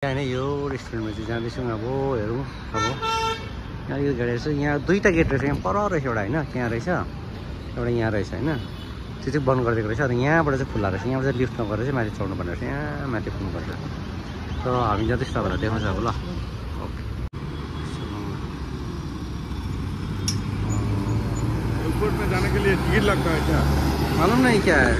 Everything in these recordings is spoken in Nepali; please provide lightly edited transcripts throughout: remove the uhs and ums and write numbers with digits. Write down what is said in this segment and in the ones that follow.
यहाँ नै यो रेस्टुरेन्टमा चाहिँ जाँदैछौँ। अब हेरौँ अब यहाँ यो गाडी रहेछ। यहाँ दुईवटा गेट रहेछ। यहाँ पर रहेछ एउटा होइन, त्यहाँ रहेछ एउटा, यहाँ रहेछ होइन। त्यो चाहिँ बन्द गरिदिएको रहेछ। अनि यहाँबाट चाहिँ खुल्ला रहेछ। यहाँबाट चाहिँ लिफ्ट नगरेर चाहिँ माथि चढ्नु पर्ने रहेछ। यहाँ माथि पुग्नुपर्छ। त हामी जाँदैछ तपाईँलाई देखाउँछ अब ल। ओके। एयरपोर्ट में जाने के लिए टिकट लगता है क्या? मालूम नहीं क्या है।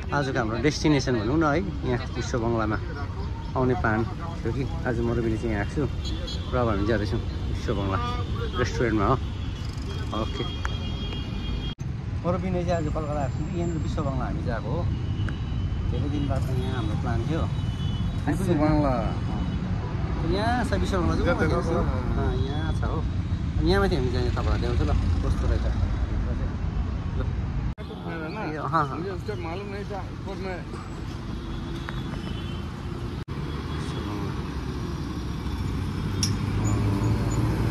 आजको हाम्रो डेस्टिनेसन भनौँ न है, यहाँ विश्व बङ्गलामा आउने प्लान थियो कि आज म र बिनी चाहिँ यहाँ आएको छु र अब हामी जाँदैछौँ विश्व बङ्गला रेस्टुरेन्टमा हो। ओके। म र बिनी चाहिँ आज कलकत्ता आएको छु कि यहाँनिर विश्व बङ्गला हामी चाहिँ आएको हो। धेरै दिन बाद यहाँ हाम्रो प्लान थियो विश्व बङ्गला। यहाँ छ विश्व बङ्गला चाहिँ यहाँ छ हो। यहाँ माथि हामी जाने तपाईँलाई देखाउँछु ल कस्तो रहेछ। हाँ हाँ मुझे उसका मालूम नहीं था।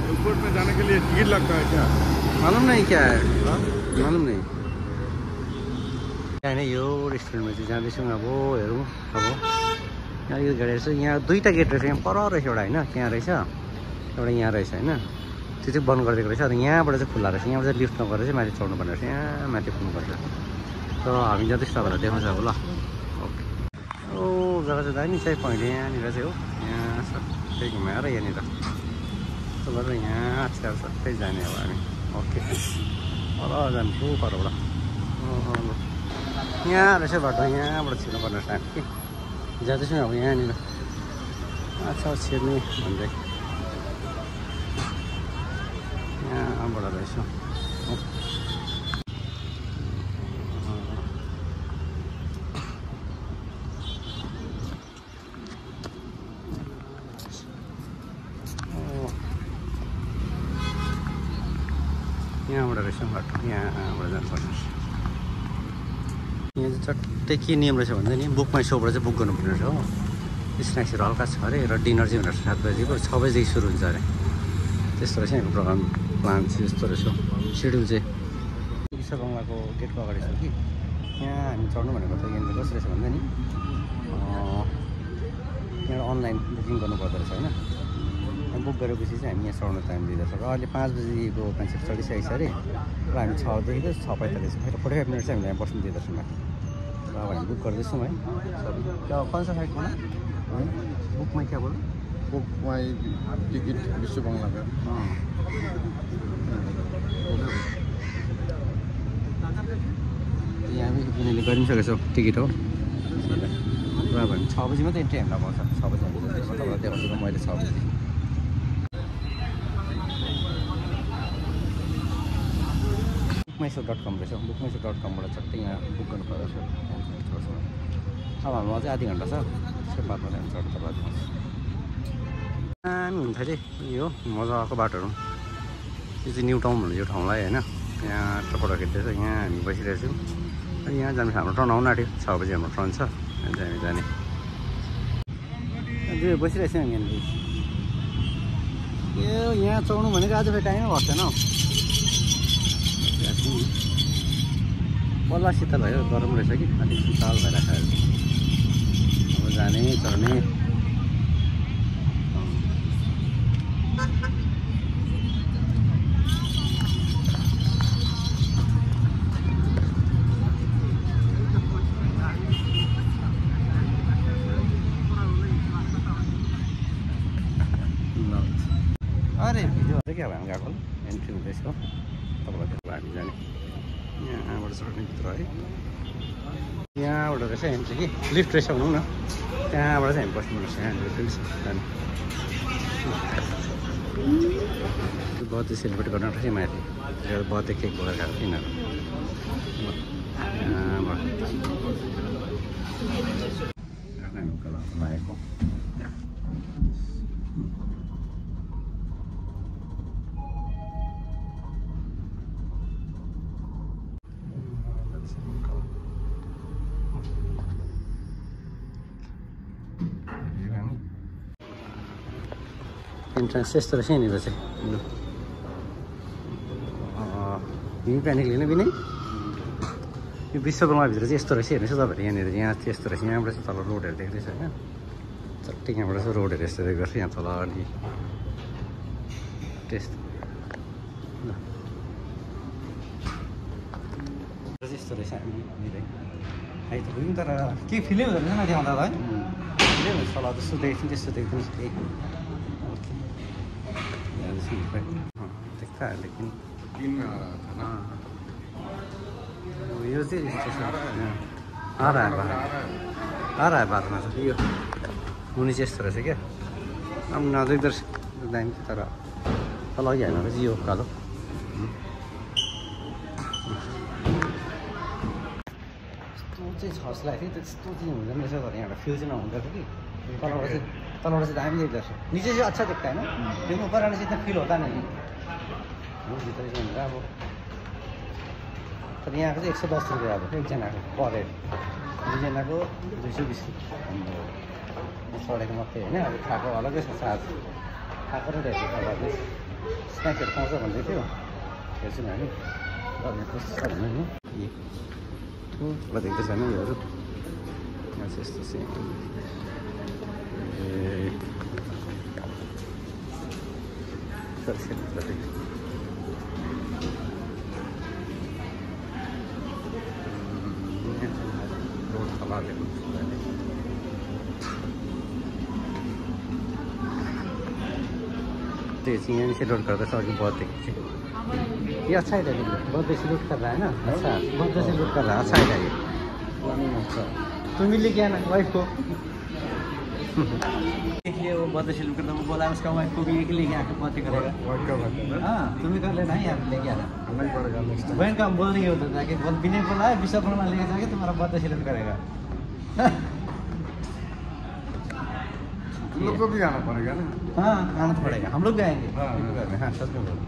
एयरपोर्ट में जाने के लिए टिकट लगता है क्या? मालूम नहीं क्या है। मालूम नहीं। यहाँ नै यो रेस्टुरेन्टमा चाहिँ जाँदैछौँ। अब हेरौँ अब यहाँ यो गाडी रहेछ। यहाँ दुईवटा गेट रहेछ। यहाँ पर रहेछ एउटा होइन, त्यहाँ रहेछ एउटा, यहाँ रहेछ होइन। त्यो चाहिँ बन्द गरिदिएको रहेछ। अनि यहाँबाट चाहिँ खुल्ला रहेछ। यहाँबाट चाहिँ लिफ्ट नगरेर चाहिँ माथि चढ्नु पर्ने रहेछ। यहाँ माथि पुग्नुपर्छ। त हामी जाँदैछ तपाईँलाई देखाउँछ अब ल। ओके। ओ जग्गा चाहिँ दामी चाहिँ पहिले यहाँनिर चाहिँ हो। यहाँ सबै घुमाएर यहाँनिर त्यसो गरेर यहाँ छेउ सबै जाने अब हामी। ओके। पर जान्छु परबाट। यहाँ रहेछ बाटो, यहाँबाट छिर्नुपर्ने रहेछ हामी कि जाँदैछौँ अब यहाँनिर। अच्छा छिर्ने भन्दै यहाँबाट रहेछ। यहाँबाट रहेछ बाटो, यहाँबाट जानुपर्छ। यहाँ चाहिँ चट्टै के नियम रहेछ भन्दा नि बुक माई सोबाट चाहिँ बुक गर्नुपर्ने रहेछ हो। स्न्याक्सहरू हल्का छ अरे र डिनर चाहिँ हुँदो रहेछ 7 बजीको, 6 बजीदेखि सुरु हुन्छ अरे। त्यस्तो रहेछ यहाँको प्रोग्राम प्लान चाहिँ यस्तो रहेछ सेड्युल चाहिँ। विश्व बङ्गलाको गेटको अगाडि छ कि यहाँ हामी चढ्नु भनेको त यहाँनिर कस्तो रहेछ भन्दा नि यहाँ अनलाइन बुकिङ गर्नुपर्दो रहेछ होइन। बुक गरेपछि चाहिँ हामी यहाँ चढ्नु टाइम दिँदैछ। र अहिले 5 बजीको मान्छेहरू चढिसकेको छ अरे। र हामी 6देखि 6:45 फेरि 45 मिनट चाहिँ हामीलाई यहाँ बस्नु दिँदैछौँ माथि। र अब हामी बुक गर्दैछौँ है। कौन सा साइड बोला? बुक माई क्या बोला? बुक माई टिकट विश्व बङ्गला का। यहाँ पनि गरिसकेको छ टिकट हो। र अब हामी 6 बजी मात्रै इन्ट्री हामीलाई पाउँछ। 6 बजी हामी तपाईँलाई देखाउँछु मैले 6 बजी। bookmyshow.com रहेछ। bookmyshow.com बाट चट्टै यहाँ बुक गर्नु पर्दछ। अब हाम्रो अझै आधी घन्टा छ, त्यसको बादमा हामी चढ्नु तपाईँलाई देखाउँछु। दामी हुन्छ अरे यो मजाको बाटोहरू। यो चाहिँ न्यू टाउन भन्ने यो ठाउँलाई होइन। यहाँ टपटो खिच्दैछ। यहाँ हामी बसिरहेछौँ। अनि यहाँ जानु हाम्रो टर्न आउनु आँट्यो। 6 बजी हाम्रो टर्न छ। यहाँ चाहिँ हामी जाने बसिरहेछौँ हामी यहाँनिर। यो यहाँ चढ्नु भनेको आज फेरि टाइमै भएको छैन हौ। बल्ल शीतल भयो, गरम रहेछ कि अलिक शीतल भइरहेको छ। अब जाने चढ्ने अरे भिडियो क्या अब हामी गएको एन्ट्री हुँदैछ तपाईँलाई हामी जाने। यहाँबाट चढ्ने भित्र है। यहाँबाट रहेछ एन्ट्री कि लिफ्ट रहेछ भनौँ न। त्यहाँबाट चाहिँ हामी बस्नु रहेछ। यहाँनिर पनि जाने बर्थडे सेलिब्रेट गर्न रहेछ माथि। बर्थडे केक बोकेर खाएको तिनीहरू। लागेको इन्ट्रान्स यस्तो रहेछ यहाँनिर चाहिँ हिमी प्यानिक लिने पनि यो विश्वकर्माभित्र चाहिँ यस्तो रहेछ हेर्नुहोस् तपाईँहरू यहाँनिर यहाँ चाहिँ यस्तो रहेछ यहाँबाट चाहिँ तल रोडहरू देख्दैछ होइन चट्टै यहाँबाट चाहिँ रोडहरू यस्तो गर्छ यहाँ तल अलि टेस्ट ल यस्तो रहेछ हामीले है त बुझ्यौँ तर केही फिलै हुँदैन माथि आउँदा है फिलै हुन्छ तल जस्तो देख्थ्यौँ त्यस्तो देख्थ्यौँ केही देखता है लेकिन तीन में आ रहा था ना यो चाहिँ यस्तो छ आ रहा है बादमा चाहिँ यो मुनि चाहिँ यस्तो रहेछ क्या अब नदेख्दो रहेछ दामी तर तल अघि होइन रहेछ यो कालो यस्तो चाहिँ छ जस्तो लाग्थ्यो त्यस्तो चाहिँ हुँदैन रहेछ तर यहाँबाट फिल चाहिँ नहुँदो रहेछ कि तलबाट चाहिँ दामी देख्दो रहेछ निचे चाहिँ अच्छा देख्ता होइन लेकिन ऊपर आने से इतना फील होता नहीं भित्र चाहिँ हुन्छ अब तर यहाँको चाहिँ 110 रुपियाँ अब एकजनाको पर हेड दुईजनाको 220 सडेको मात्रै होइन अब खाएको अलग्गै छ चार्ज खाएको र हेर्छु तपाईँहरूले स्न्याक्सहरू पाउँछ भन्दै थियो हेर्छु नि हामी तपाईँले कस्तो छ भन्नु नि ठुलो देख्दैछ होइन योहरू यहाँ चाहिँ यस्तो चाहिँ यहाँ से लोड करता है बहुत देखिए ये अच्छा है लगे बहुत से लूट कर रहा है ना अच्छा बहुत से लूट कर रहा है अच्छा है लगे अच्छा तुम भी लेके आना वाइफ को देखिए वो बहुत से लूट करता वो बोला उसका वाइफ को भी एक लेके आके बातें करेगा हाँ तुम भी कर लेना यार लेके आना नहीं पड़ेगा नेक्स्ट बहन का हम बोल रही होता था कि बिना बोला है विश्वकर्मा लेके जाके तुम्हारा बहुत से लूट करेगा तुम लोग को भी आना पड़ेगा ना हाँ आना तो पड़ेगा हम लोग भी आएंगे हाँ। हाँ सच में बोलो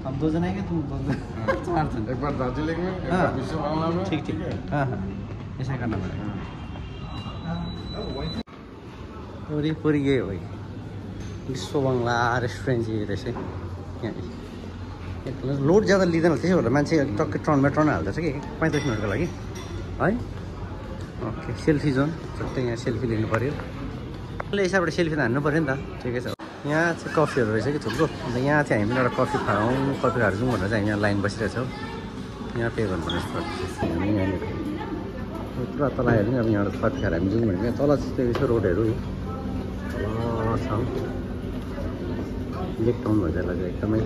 हम 2 जन आएंगे तुम 2 जन 4 जन एक बार दार्जिलिंग में एक हाँ। बार विश्वकर्मा में ठीक ठीक हाँ हाँ ऐसा करना पड़ेगा पूरी पूरी ये वही विश्व बङ्गला रेस्टुरेन्ट चाहिँ रहेछ यहाँ लोड ज्यादा लिँदैन त्यसै भएर मान्छे टक्कै टर्नमा टर्न हाल्दछ कि 45 मिनटको लागि है ओके सेल्फी जोन चट्टै यहाँ सेल्फी लिनु पऱ्यो हिसाबबाट सेल्फी त हान्नु पऱ्यो नि त ठिकै छ यहाँ चाहिँ कफीहरू रहेछ कि थुप्रो अन्त यहाँ चाहिँ हामी एउटा कफी खाउँ कफी खाएर जाउँ भनेर चाहिँ हामी यहाँ लाइन बसिरहेछौँ यहाँ पे गर्नुपर्ने हामी यहाँनिर पुरा तल आयो भने अब यहाँबाट कफी खाएर हामी जाउँ भने तल चाहिँ यसो रोडहरू तल छ लेक टाउन भन्छ यसलाई चाहिँ एकदमै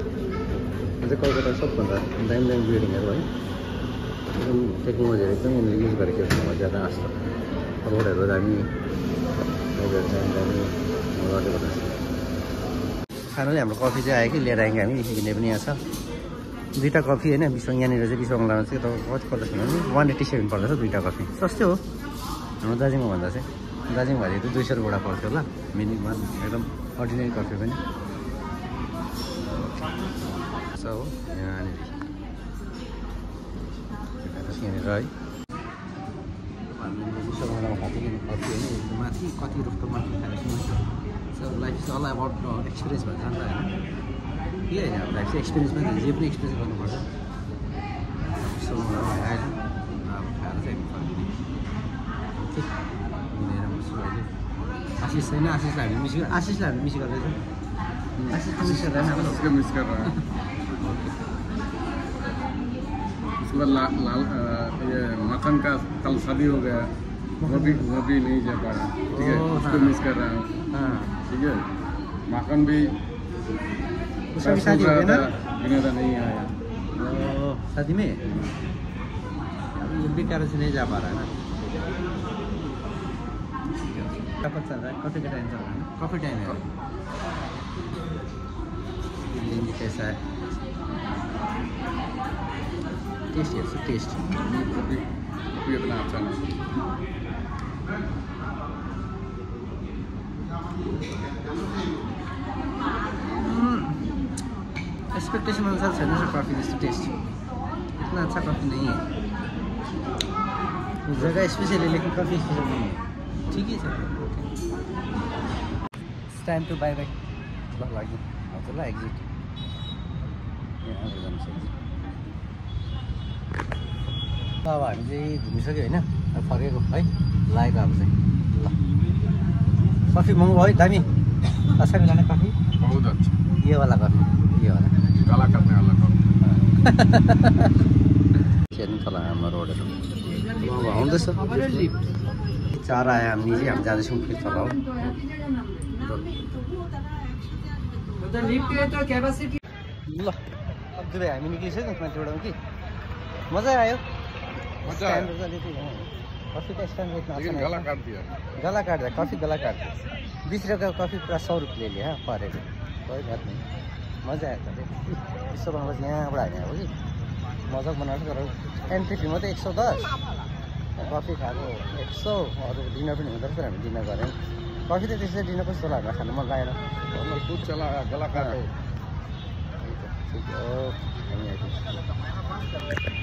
अझै कलकत्ता सबभन्दा दामी दामी बिल्डिङहरू है एकदम टेक्नोलोजीहरू एकदम यहाँनिर युज गरेको छ ज्यादा जस्तो रोडहरू दामी फाइनली हाम्रो कफी चाहिँ आयो कि लिएर आएँ हामी किने पनि यहाँ छ 2टा कफी होइन विश्व यहाँनिर चाहिँ विश्वकर्मामा चाहिँ तपाईँ कति पर्दछ भने 187 पर्दछ 2टा कफी सस्तै हो हाम्रो दार्जिलिङमा भन्दा चाहिँ दार्जिलिङ भए त 200 रुपियाँ पर्छ होला मिनिमम एकदम अर्डिनेरी कफी पनि छ हो यहाँनिर है विश्वकर्मामा खाएको कफी होइन माथि कति रुखको माथि खाएर so life is all about experience भन्छ नि त होइन के होइन अब लाइफ चाहिँ एक्सपिरियन्स पनि जे पनि एक्सपिरियन्स गर्नुपर्छ विश्वकर्मामा आएर अब खाएर चाहिँ मिलेर बस्छु अहिले आशिष छैन आशिषलाई हामी मिस गर्दैछौँ आशिष मिस गर्दैन इसको मिस कर रहा है इसमें लाल ये मक्खन का कल शादी हो गया वो भी नहीं जा पा रहा ठीक है उसको मिस कर रहा हूँ हाँ ठीक है मक्खन भी उसका भी शादी हो गया ना विनोदा नहीं आया शादी में अभी ये भी कारण से नहीं जा पा रहा है ना कब चल रहा है कॉफी का टाइम चल रहा है कॉफी टाइम है लेंगे कैसा है टेस्ट है टेस्ट कभी इतना अच्छा नहीं एक्सपेक्टेशन अनुसार छैन सर कॉफ़ी जस्तो टेस्ट इतना अच्छा कॉफ़ी नहीं है उस जगह स्पेशल है लेकिन कॉफ़ी स्पेशल नहीं है ठीक है sir time to bye bye ल लाग्यो हजुर ल एक्जिट यहाँ जान्छ अब हामी चाहिँ घुमिसक्यो होइन अब फर्केको है लागेको अब चाहिँ ल कफी महँगो है दामी अच्छा मिलाने कफी बहुत अच्छा ये वाला कफी ये वाला काला करने वाला कॉफी हेर्नु तल हाम्रो रोडहरू अब आउँदैछ चार आयो हामी चाहिँ हामी जाँदैछौँ फेरि तल हो ल अब दुई हामी निक्लिसक्यौँ मान्छेबाट कि मजा आयो मजा आयो कफी का स्टैंड इतना लेकिन गला काट दिया गला काट दिया कॉफ़ी गला काट दिया 20 रुपये का कॉफ़ी पूरा 100 रुपये ले लिया पर हेड कोई बात नहीं मजा आया था इससे बस यहाँ बड़ा आया हो कि मजाक बना तर एंट्री फी मात्रै 110 कॉफ़ी खाएको 100 और डिनर पनि हुँदो रहेछ हामी डिनर गऱ्यौँ कफी त त्यसरी डिनर कस्तो लाग्यो खानु मन लागेन दूध चला गला काटो ठीक हो हामी आइपुग्यौँ